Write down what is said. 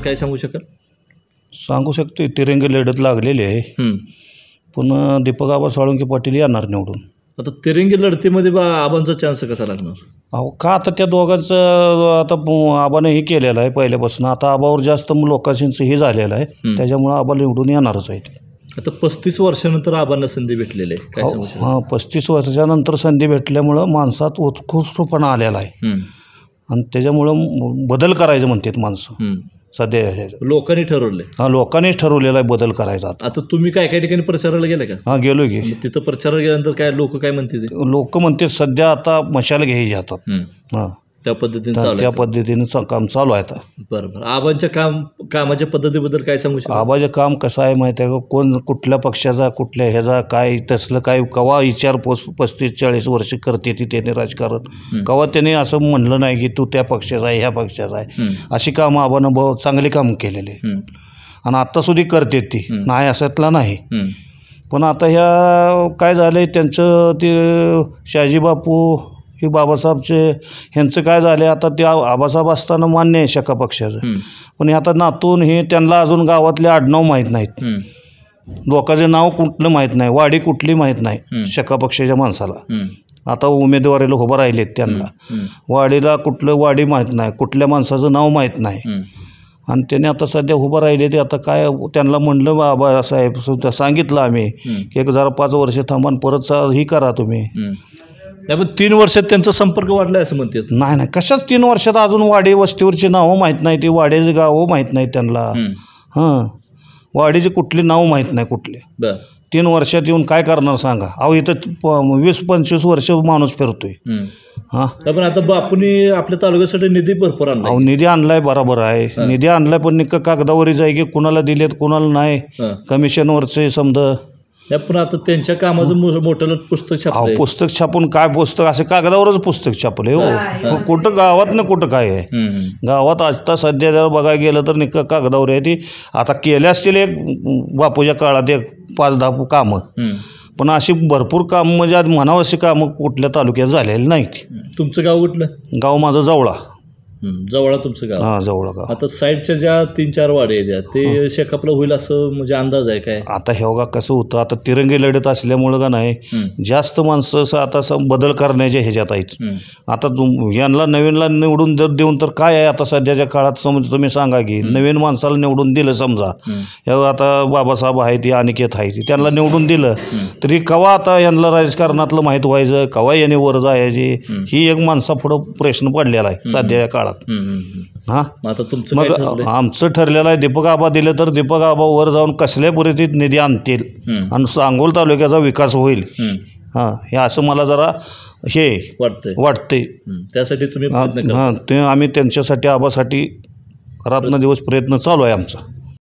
काय सांगू शकाल? सांगू शकतो, तिरंगी लढत लागलेली आहे. पण दीपक आबा साळुंखे पाटील येणार निवडून. आता तिरंगी लढतीमध्ये आबांचा चान्स कसा लागणार? अहो का, आता त्या दोघांचं आता आबाने हे केलेलं आहे पहिल्यापासून. आता आबावर जास्त लोकांचं हे झालेलं आहे, त्याच्यामुळं आबा निवडून येणारच आहे. आता 35 वर्षानंतर आबांना संधी भेटलेली आहे, काय सांगू शकाल? 35 वर्षानंतर संधी भेटल्यामुळं माणसात उत्कृष्टपणा आलेला आहे आणि त्याच्यामुळं बदल करायचं म्हणतात माणसं सध्या. लोकांनी ठरवले? लोकांनीच ठरवलेला आहे बदल करायचा. आता तुम्ही काय ठिकाणी प्रचाराला गेले का? गेलो की. तिथं प्रचाराला गेल्यानंतर काय लोक काय म्हणते? लोक म्हणते सध्या आता मशाल घ्यायची हातात. त्या पद्धतीने काम चालू आहे आता. बरोबर. आबांच्या कामाच्या पद्धतीबद्दल काय सांगू शकतो? आबाचं काम कसं आहे माहिती आहे का, कोण कुठल्या पक्षाचा कुठल्या ह्याचा काय तसलं काय कवा विचार 35-40 वर्ष करते ती त्याने राजकारण. कवा त्याने असं म्हणलं नाही की तू त्या पक्षाचा आहे ह्या पक्षाचा आहे. अशी कामं आबानं बहुत चांगली कामं केलेली आणि आत्तासुद्धा करते ती, नाही असतला नाही. पण आता ह्या काय झालं आहे त्यांचं, ते शहाजी बापू हे बाबासाहेबचे ह्यांचं काय झालं आता, ते आबासाहेब असताना मान्य आहे शका पक्षाचं, पण हे आता नातून हे त्यांना अजून गावातले आडनाव माहीत नाहीत, लोकांचे नाव कुठलं माहीत नाही, वाडी कुठली माहीत नाही शका पक्षाच्या माणसाला. आता उमेदवारीला उभं राहिलेत त्यांना वाडीला कुठलं वाडी माहीत नाही, कुठल्या माणसाचं नाव माहीत नाही आणि त्याने आता सध्या उभं राहिले. ते आता काय त्यांना म्हणलं बाबासाहेब सांगितलं आम्ही की एक जरा 5 वर्ष थांबा परत ही करा तुम्ही. पण 3 वर्षात त्यांचा संपर्क वाढलाय असं म्हणतात. नाही कशाच 3 वर्षात, अजून वाडी वस्तीवरची नावं माहीत नाही, ती वाड्याची गावं माहीत नाही त्यांना. वाडीची कुठली नावं माहीत नाही कुठले. 3 वर्षात येऊन काय करणार सांगा? अहो इथं 20-25 वर्ष माणूस फिरतोय. पण आता बापूंनी आपल्या तालुक्यासाठी निधी भरपूर आणला. अहो निधी आणलाय, बरोबर आहे, निधी आणलाय, पण निक कागदावरी जाय की कुणाला दिलेत कुणाला नाही, कमिशनवरचे समजा. पण आता त्यांच्या कामाचं मोठं पुस्तक छापलं. पुस्तक छापून काय, पुस्तक असं कागदावरच पुस्तक छापले हो. कुठं गावात ना कुठं काय आहे गावात आता सध्या जर बघायला गेलं तर निक कागदावर आहे ती. आता केल्या असतील एक बापूच्या काळात एक 5-10 कामं, पण अशी भरपूर कामं म्हणजे आज म्हणावं अशी कामं कुठल्या तालुक्यात झालेली नाहीत. तुमचं गाव कुठलं? गाव माझं जवळा. जवळा तुमचं गाव? जवळा गाव. आता साईडच्या ज्या 3-4 वाडे आहेत ते शेकापला होईल असं म्हणजे अंदाज आहे काय? आता हे बघा कसं होतं, आता तिरंगी लढत असल्यामुळं का नाही जास्त माणसं आता बदल करण्याच्या ह्याच्यात आहेत. आता यांना नवीनला निवडून देऊन तर काय आहे, आता सध्याच्या काळात समजा तुम्ही सांगा की नवीन माणसाला निवडून दिलं समजा, हे आता बाबासाहेब आहे ती अनिकेत आहे ती, त्यांना निवडून दिलं तरी कवा आता यांना राजकारणातलं माहीत व्हायचं, कवा याने वर जायची, ही एक माणसापुढं प्रश्न पडलेला आहे सध्याच्या काळात. आता तुमचं मग आमचं ठरलेलं आहे दीपक आबा दिले तर दीपक आबा वर जाऊन कसल्या परिस्थितीत निधी आणतील आणि सांगोल तालुक्याचा विकास होईल, हे असं मला जरा हे वाटतंय. त्यासाठी तुम्ही आम्ही त्यांच्यासाठी आबासाठी रात्रंदिवस प्रयत्न चालू आहे आमचा.